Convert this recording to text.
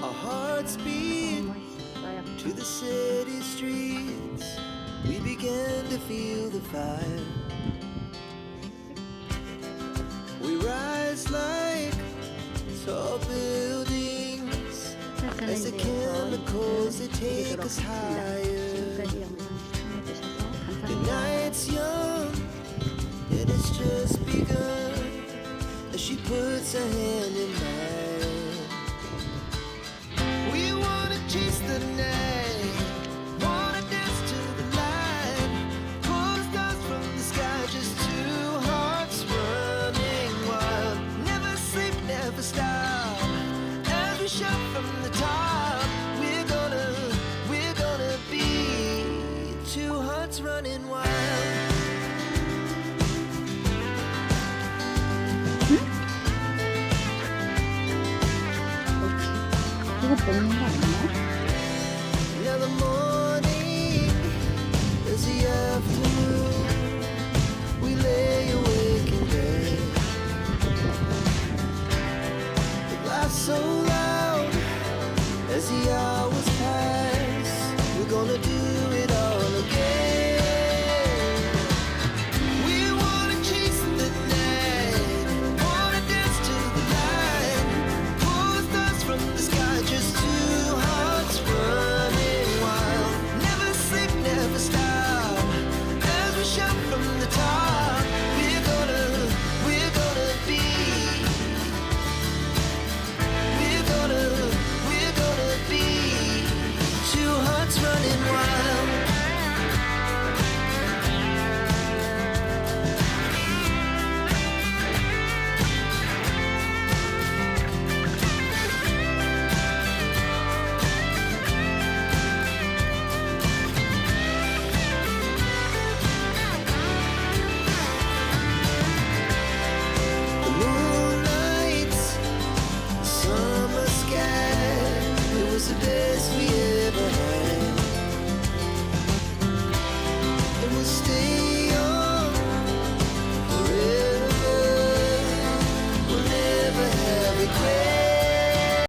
Our hearts beat to the city streets. We began to feel the fire. We rise like tall buildings as the chemicals that take us higher. The night's young and it's just begun as she puts her hand in mine. We wanna chase the night, wanna dance to the light, pull the stars from the sky, just two hearts running wild. Never sleep, never stop, as we shout from the top. We're gonna be two hearts running wild. 이거 먹는 거 아니야? Now the morning is the afternoon. We lay awake in bed. The laughs so loud as the